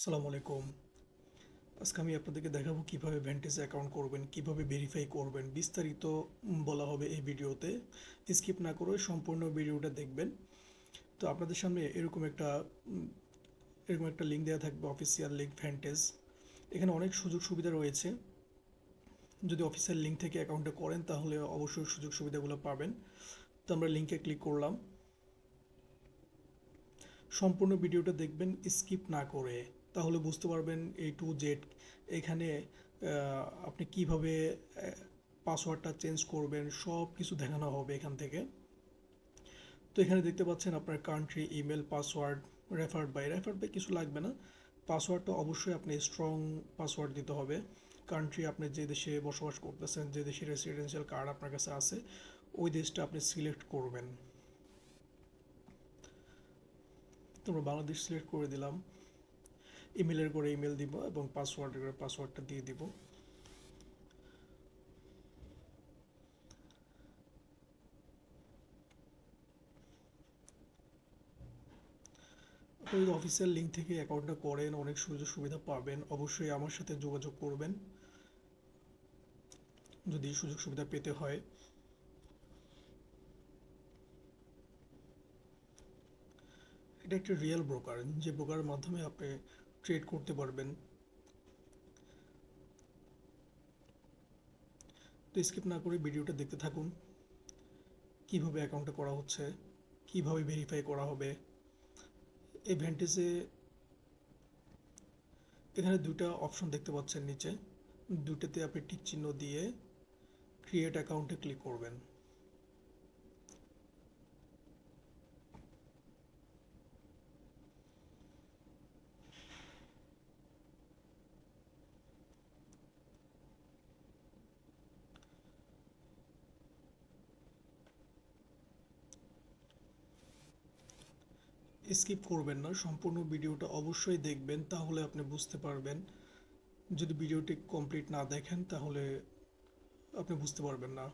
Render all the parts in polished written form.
আসসালামু আলাইকুম। আজকে আমি আপনাদেরকে দেখাবো কিভাবে ভ্যান্টেজ অ্যাকাউন্ট করবেন, কিভাবে ভেরিফাই করবেন। বিস্তারিত বলা হবে এই ভিডিওতে। স্কিপ না করে সম্পূর্ণ ভিডিওটা দেখবেন। তো আপনাদের সামনে এরকম একটা লিঙ্ক দেওয়া থাকবে, অফিসিয়াল লিঙ্ক ভ্যান্টেজ। এখানে অনেক সুযোগ সুবিধা রয়েছে। যদি অফিসিয়াল লিঙ্ক থেকে অ্যাকাউন্টটা করেন তাহলে অবশ্যই সুযোগ সুবিধাগুলো পাবেন। তো আমরা লিঙ্কে ক্লিক করলাম। সম্পূর্ণ ভিডিওটা দেখবেন স্কিপ না করে, তাহলে বুঝতে পারবেন A to Z। এখানে আপনি কিভাবে পাসওয়ার্ডটা চেঞ্জ করবেন সব কিছু দেখানো হবে এখান থেকে। তো এখানে দেখতে পাচ্ছেন আপনার country, email, password, referred by কিছু লাগবে না। পাসওয়ার্ডটা অবশ্যই আপনি স্ট্রং পাসওয়ার্ড দিতে হবে। কান্ট্রি, আপনি যে দেশে বসবাস করতেছেন, যে দেশের রেসিডেন্সিয়াল কার্ড আপনার কাছে আছে, ওই দেশটা আপনি সিলেক্ট করবেন। তো আমরা বাংলাদেশ সিলেক্ট করে দিলাম। ইমেলের করে ইমেল দিব এবং পাসওয়ার্ডের করে পাসওয়ার্ডটা দিয়ে দিব। আপনি যদি অফিসিয়াল লিঙ্ক থেকে অ্যাকাউন্টটা করেন অনেক সুযোগ সুবিধা পাবেন। অবশ্যই আমার সাথে যোগাযোগ করবেন যদি সুযোগ সুবিধা পেতে হয়। এটা একটা রিয়েল ব্রোকার, যে ব্রোকারের মাধ্যমে আপনি ট্রেড করতে পারবেন। তো স্কিপ না করে ভিডিওটা দেখতে থাকুন, কিভাবে অ্যাকাউন্টটা করা হচ্ছে, কিভাবে ভেরিফাই করা হবে। এই ভ্যান্টেজে এখানে দুইটা অপশন দেখতে পাচ্ছেন নিচে, দুইটাতে আপনি টিক চিহ্ন দিয়ে ক্রিয়েট অ্যাকাউন্টে ক্লিক করবেন। স্কিপ করবেন না, সম্পূর্ণ ভিডিওটা অবশ্যই দেখবেন, তাহলে আপনি বুঝতে পারবেন। যদি ভিডিওটি কমপ্লিট না দেখেন তাহলে আপনি বুঝতে পারবেন না।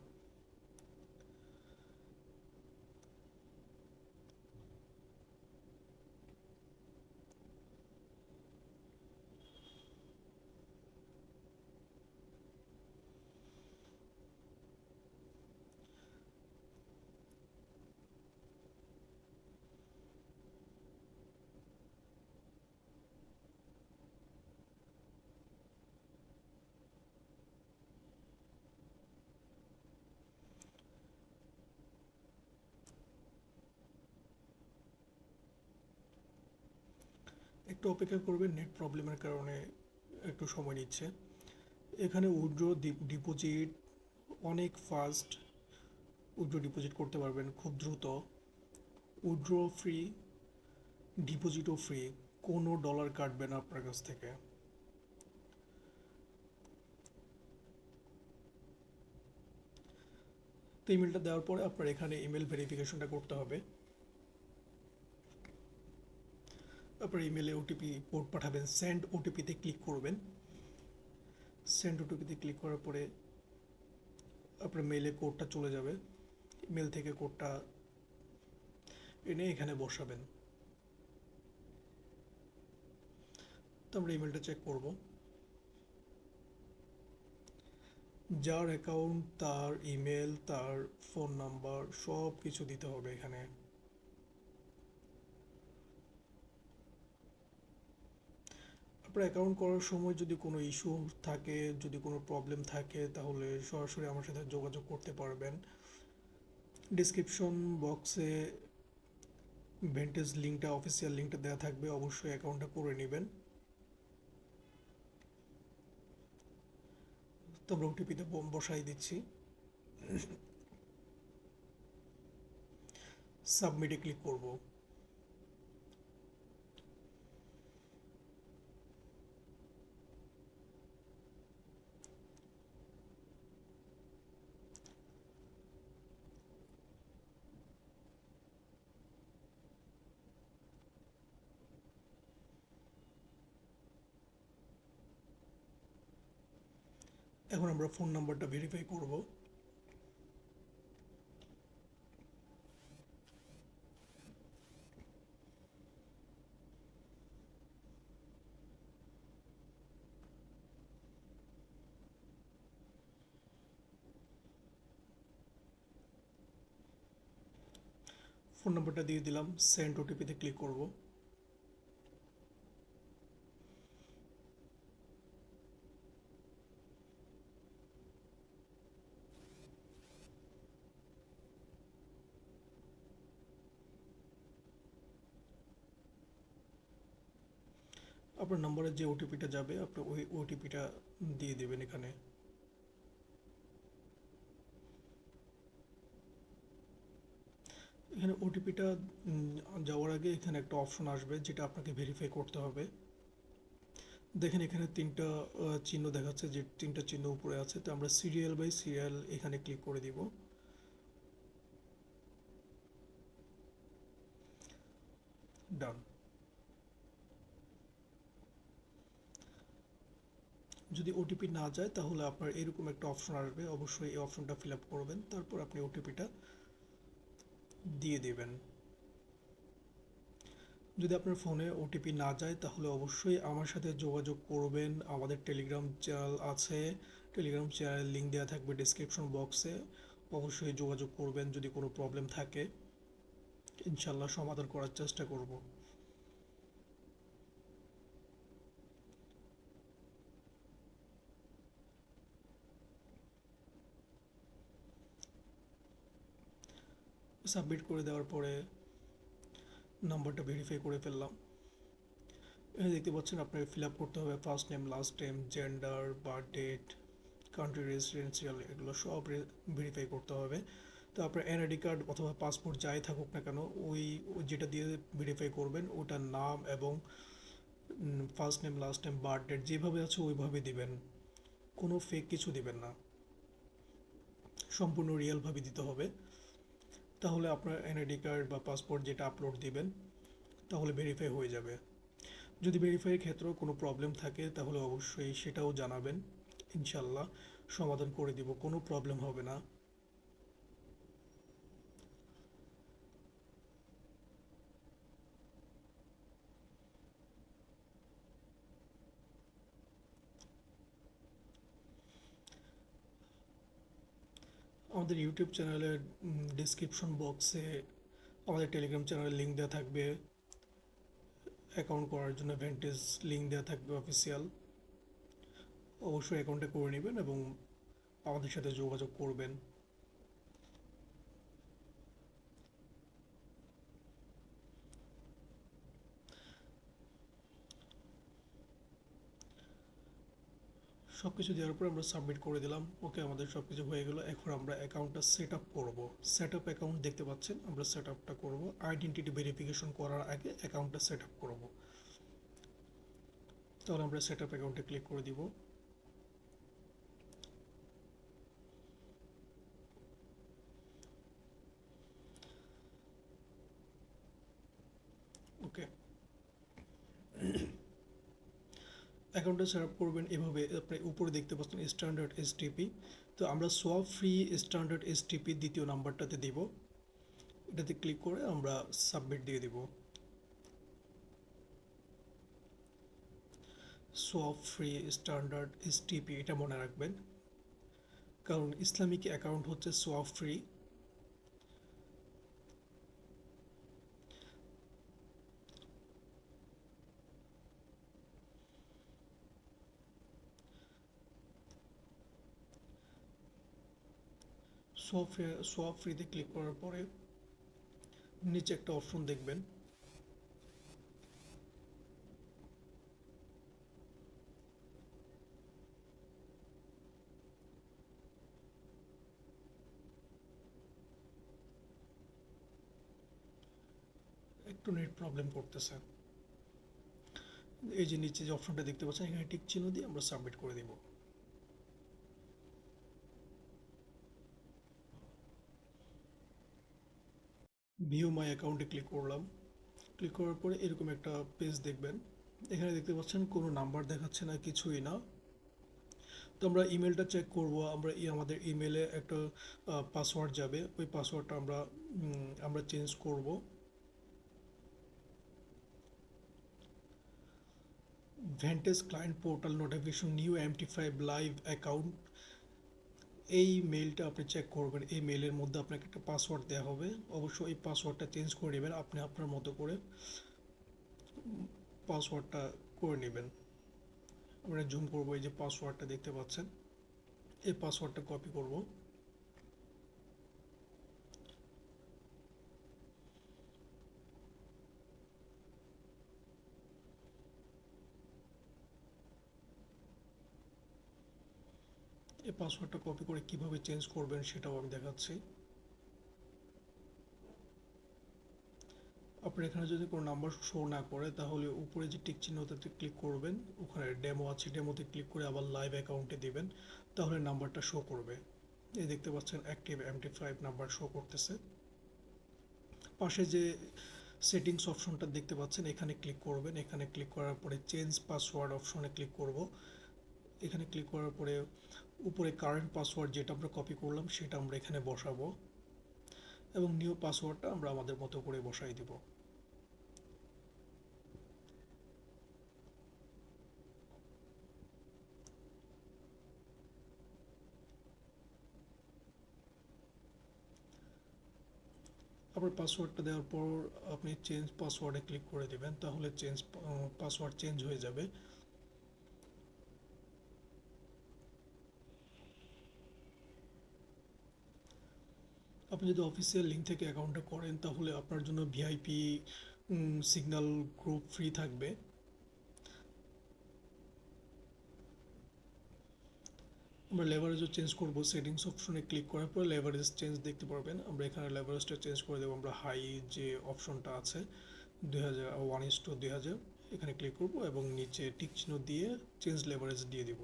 একটু অপেক্ষা করবেন, নেট প্রবলেমের কারণে একটু সময় নিচ্ছে। এখানে উইথড্র ডিপোজিট অনেক ফাস্ট, উইথড্র ডিপোজিট করতে পারবেন খুব দ্রুত। উইথড্র ফ্রি, ডিপোজিটও ফ্রি, কোনো ডলার কাটবে না আপনার কাছ থেকে। তো ইমেলটা দেওয়ার পরে আপনার এখানে ইমেল ভেরিফিকেশনটা করতে হবে। আপনার ইমেলে ওটিপি কোড পাঠাবেন, সেন্ড ওটিপিতে ক্লিক করবেন। সেন্ড ওটিপিতে ক্লিক করার পরে আপনার মেইলে কোডটা চলে যাবে। মেল থেকে কোডটা এনে এখানে বসাবেন। তো আমরা ইমেলটা চেক করব। যার অ্যাকাউন্ট তার ইমেল, তার ফোন নাম্বার সব কিছু দিতে হবে এখানে। আপনার অ্যাকাউন্ট করার সময় যদি কোনো ইস্যু থাকে, যদি কোনো প্রবলেম থাকে, তাহলে সরাসরি আমার সাথে যোগাযোগ করতে পারবেন। ডিসক্রিপশন বক্সে ভেন্টেজ লিঙ্কটা, অফিসিয়াল লিঙ্কটা দেওয়া থাকবে, অবশ্যই অ্যাকাউন্টটা করে নেবেন। তো আমরা ওটিপিতে বসাই দিচ্ছি। সাবমিটে ক্লিক করব। এখন আমরা ফোন নাম্বারটা ভেরিফাই করব। ফোন নাম্বারটা দিয়ে দিলাম, সেন্ড ওটিপিতে ক্লিক করব। আপনার নম্বরে যে ওটিপিটা যাবে আপনি ওই ওটিপিটা দিয়ে দেবেন এখানে। এখানে ওটিপিটা যাওয়ার আগে এখানে একটা অপশন আসবে যেটা আপনাকে ভেরিফাই করতে হবে। দেখেন এখানে তিনটা চিহ্ন দেখাচ্ছে, যে তিনটা চিহ্ন উপরে আছে, তো আমরা সিরিয়াল বাই সিরিয়াল এখানে ক্লিক করে দিব। ডান। যদি ওটিপি না যায় তাহলে আপনার এরকম একটা অপশন আসবে, অবশ্যই এই অপশনটা ফিল আপ করবেন, তারপর আপনি ওটিপিটা দিয়ে দেবেন। যদি আপনার ফোনে ওটিপি না যায় তাহলে অবশ্যই আমার সাথে যোগাযোগ করবেন। আমাদের টেলিগ্রাম চ্যানেল আছে, টেলিগ্রাম চ্যানেল লিঙ্ক দেওয়া থাকবে ডিসক্রিপশন বক্সে। অবশ্যই যোগাযোগ করবেন যদি কোনো প্রবলেম থাকে, ইনশাল্লাহ সমাধান করার চেষ্টা করব। সাবমিট করে দেওয়ার পরে নাম্বারটা ভেরিফাই করে ফেললাম। এখানে দেখতে পাচ্ছেন আপনাকে ফিল আপ করতে হবে first name, last name, gender, birth date, country residential, এগুলো সব ভেরিফাই করতে হবে। তো আপনার এনআইডি কার্ড অথবা পাসপোর্ট যাই থাকুক না কেন, ওই যেটা দিয়ে ভেরিফাই করবেন ওটার নাম এবং first name, last name, birth date যেভাবে আছে ওইভাবে দিবেন, কোনো ফেক কিছু দিবেন না, সম্পূর্ণ রিয়েলভাবে দিতে হবে। তাহলে আপনার এনআইডি কার্ড বা পাসপোর্ট যেটা আপলোড দিবেন তাহলে ভেরিফাই হয়ে যাবে। যদি ভেরিফাইয়ের ক্ষেত্রেও কোনো প্রবলেম থাকে তাহলে অবশ্যই সেটাও জানাবেন, ইনশাল্লাহ সমাধান করে দিব, কোনো প্রবলেম হবে না। আমাদের ইউটিউব চ্যানেলের ডিসক্রিপশন বক্সে আমাদের টেলিগ্রাম চ্যানেলের লিঙ্ক দেওয়া থাকবে, অ্যাকাউন্ট করার জন্য ভ্যান্টেজ লিঙ্ক দেওয়া থাকবে অফিসিয়াল। অবশ্যই অ্যাকাউন্টে করে নেবেন এবং আমাদের সাথে যোগাযোগ করবেন। সব কিছু দেওয়ার পর আমরা সাবমিট করে দিলাম, ওকে আমাদের সব কিছু হয়ে গেল। এখন আমরা অ্যাকাউন্টটা সেট আপ করবো। সেট আপ অ্যাকাউন্ট দেখতে পাচ্ছেন, আমরা সেট আপটা করবো। আইডেন্টিটি ভেরিফিকেশন করার আগে অ্যাকাউন্টটা সেট আপ করবো। তাহলে আমরা সেট আপ অ্যাকাউন্টে ক্লিক করে দিব। ওকে, অ্যাকাউন্টটা সেট আপ করবেন এভাবে। আপনি উপরে দেখতে পাচ্ছেন স্ট্যান্ডার্ড এসটিপি, তো আমরা সোয়াপ ফ্রি স্ট্যান্ডার্ড এসটিপি দ্বিতীয় নাম্বারটাতে দিব। এটাতে ক্লিক করে আমরা সাবমিট দিয়ে দিব। সোয়াপ ফ্রি স্ট্যান্ডার্ড এসটিপি, এটা মনে রাখবেন, কারণ ইসলামিক অ্যাকাউন্ট হচ্ছে সোয়াপ ফ্রি। সোয়াপ ফ্রিতে ক্লিক করার পরে নিচে একটা অপশন দেখবেন, একটু নেট প্রবলেম করতেছে। এই যে নিচে যে অপশনটা দেখতে পাচ্ছেন এখানে টিক চিহ্ন দিয়ে আমরা সাবমিট করে দিব। ভিউ মাই অ্যাকাউন্টে ক্লিক করলাম। ক্লিক করার পরে এরকম একটা পেজ দেখবেন। এখানে দেখতে পাচ্ছেন কোনো নাম্বার দেখাচ্ছে না, কিছুই না। তো আমরা ইমেলটা চেক করব। আমরা আমাদের ইমেলে একটা পাসওয়ার্ড যাবে, ওই পাসওয়ার্ডটা আমরা চেঞ্জ করব। Vantage client portal notification new MT five live account, এই মেইলটা আপনি চেক করবেন, এই মেইলের মধ্যে আপনাকে একটা পাসওয়ার্ড দেওয়া হবে, অবশ্যই এই পাসওয়ার্ডটা চেঞ্জ করে নেবেন, আপনি আপনার মতো করে পাসওয়ার্ডটা করে নেবেন। আমরা জুম করবো, এই যে পাসওয়ার্ডটা দেখতে পাচ্ছেন, এই পাসওয়ার্ডটা কপি করব। এই পাসওয়ার্ডটা কপি করে কিভাবে চেঞ্জ করবেন সেটাও আমি দেখাচ্ছি। আপনার এখানে যদি কোনো নাম্বার শো না করে তাহলে উপরে যে টিক চিহ্নটাতে ক্লিক করবেন, ওখানে ডেমো আছে, ডেমোতে ক্লিক করে আবার লাইভ অ্যাকাউন্টে দিবেন, তাহলে নাম্বারটা শো করবে। এই দেখতে পাচ্ছেন অ্যাক্টিভ MT5 নাম্বার শো করতেছে। পাশে যে সেটিংস অপশনটা দেখতে পাচ্ছেন, এখানে ক্লিক করবেন, এখানে ক্লিক করার পরে চেঞ্জ পাসওয়ার্ড অপশনে ক্লিক করব। এখানে ক্লিক করার পরে উপরে কারেন্ট পাসওয়ার্ড যেটা আমরা কপি করলাম সেটা আমরা এখানে বসাবো এবং নিউ পাসওয়ার্ডটা আমরা আমাদের মতো করে বসাই দিব। আপনার পাসওয়ার্ডটা দেওয়ার পর আপনি চেঞ্জ পাসওয়ার্ডে ক্লিক করে দেবেন, তাহলে পাসওয়ার্ড চেঞ্জ হয়ে যাবে। আপনি যদি অফিসিয়াল লিঙ্ক থেকে অ্যাকাউন্টটা করেন তাহলে আপনার জন্য ভিআইপি সিগন্যাল গ্রুপ ফ্রি থাকবে। আমরা লেভারেজও চেঞ্জ করব, সেটিংস অপশনে ক্লিক করার পর লেভারেজ চেঞ্জ দেখতে পারবেন। আমরা এখানে লেভারেজটা চেঞ্জ করে দেবো, আমরা হাই যে অপশনটা আছে 1:2000 এখানে ক্লিক করব এবং নিচে টিক চিহ্ন দিয়ে চেঞ্জ লেভারেজ দিয়ে দিব।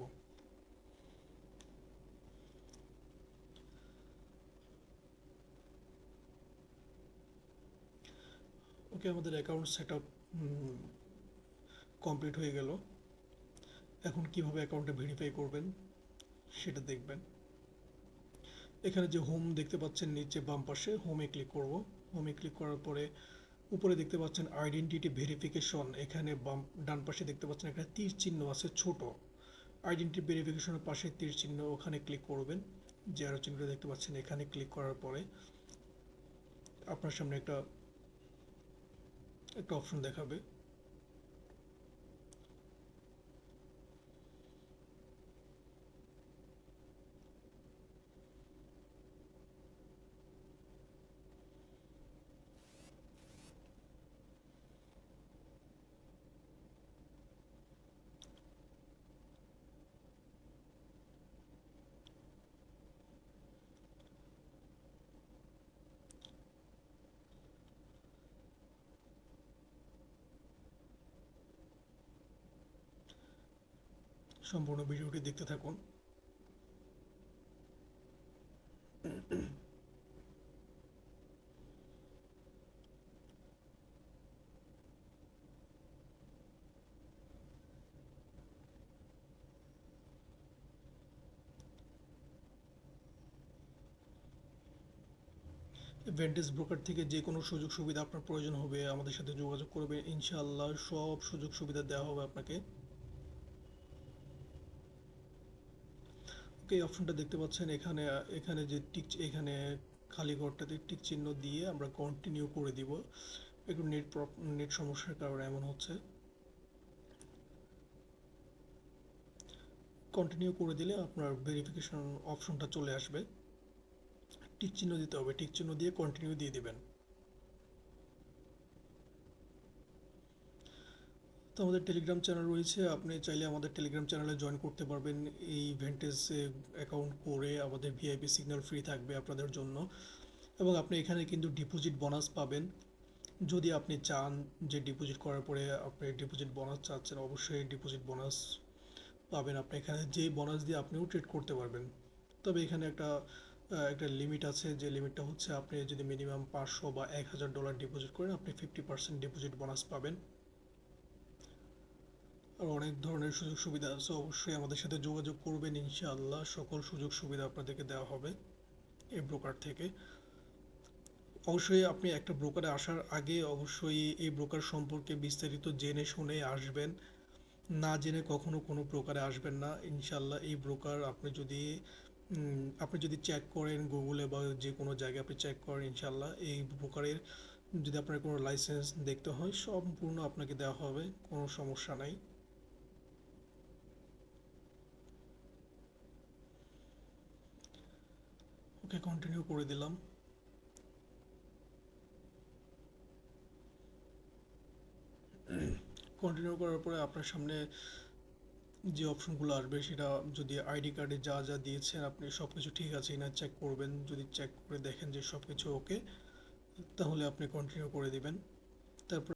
ওকে, আমাদের অ্যাকাউন্ট সেট আপ কমপ্লিট হয়ে গেল। এখন কিভাবে অ্যাকাউন্টটা ভেরিফাই করবেন সেটা দেখবেন। এখানে যে হোম দেখতে পাচ্ছেন নিচে বাম পাশে, হোমে ক্লিক করব। হোমে ক্লিক করার পরে উপরে দেখতে পাচ্ছেন আইডেন্টিটি ভেরিফিকেশন, এখানে বাম ডান পাশে দেখতে পাচ্ছেন একটা তীর চিহ্ন আছে ছোট, আইডেন্টিটি ভেরিফিকেশনের পাশে তীর চিহ্ন, ওখানে ক্লিক করবেন। যে আরো চিহ্নটা দেখতে পাচ্ছেন, এখানে ক্লিক করার পরে আপনার সামনে একটা একটা অপশন দেখাবে। সম্পূর্ণ ভিডিওটি দেখতে থাকুন। ভেন্টেজ ব্রোকার থেকে যে কোনো সুযোগ সুবিধা আপনার প্রয়োজন হবে আমাদের সাথে যোগাযোগ করবে, ইনশাআল্লাহ সব সুযোগ সুবিধা দেওয়া হবে আপনাকে। ওকে, এই অপশনটা দেখতে পাচ্ছেন এখানে, এখানে যে টিক, এখানে খালি ঘরটাতে টিক চিহ্ন দিয়ে আমরা কন্টিনিউ করে দিব। একটু নেট সমস্যার কারণে এমন হচ্ছে। কন্টিনিউ করে দিলে আপনার ভেরিফিকেশন অপশনটা চলে আসবে। টিক চিহ্ন দিতে হবে, টিক চিহ্ন দিয়ে কন্টিনিউ দিয়ে দিবেন। তো আমাদের টেলিগ্রাম চ্যানেল রয়েছে, আপনি চাইলে আমাদের টেলিগ্রাম চ্যানেলে জয়েন করতে পারবেন। এই ভেন্টেজে অ্যাকাউন্ট করে আমাদের ভিআইপি সিগন্যাল ফ্রি থাকবে আপনাদের জন্য, এবং আপনি এখানে কিন্তু ডিপোজিট বোনাস পাবেন। যদি আপনি চান যে ডিপোজিট করার পরে আপনি ডিপোজিট বোনাস চাচ্ছেন, অবশ্যই ডিপোজিট বোনাস পাবেন। আপনি এখানে যে বোনাস দিয়ে আপনিও ট্রেড করতে পারবেন। তবে এখানে একটা লিমিট আছে, যে লিমিটটা হচ্ছে আপনি যদি মিনিমাম 500 বা $1000 ডিপোজিট করেন আপনি 50% ডিপোজিট বোনাস পাবেন। আর অনেক ধরনের সুযোগ সুবিধা আছে, অবশ্যই আমাদের সাথে যোগাযোগ করবেন, ইনশাআল্লাহ সকল সুযোগ সুবিধা আপনাদেরকে দেওয়া হবে এই ব্রোকার থেকে। অবশ্যই আপনি একটা ব্রোকারে আসার আগে অবশ্যই এই ব্রোকার সম্পর্কে বিস্তারিত জেনে শুনে আসবেন। না জেনে কখনো কোনো ব্রোকারে আসবেন না, ইনশাআল্লাহ এই ব্রোকার আপনি যদি আপনি যদি চেক করেন গুগলে বা যে কোনো জায়গায় আপনি চেক করেন, ইনশাল্লাহ এই প্রকারের যদি আপনার কোনো লাইসেন্স দেখতে হয় সম্পূর্ণ আপনাকে দেওয়া হবে, কোনো সমস্যা নাই। ওকে, কন্টিনিউ করে দিলাম। কন্টিনিউ করার পরে আপনার সামনে যে অপশনগুলো আসবে সেটা, যদি আইডি কার্ডে যা যা দিয়েছেন আপনি সব কিছু ঠিক আছে কিনা চেক করবেন। যদি চেক করে দেখেন যে সব কিছু ওকে, তাহলে আপনি কন্টিনিউ করে দিবেন। তারপর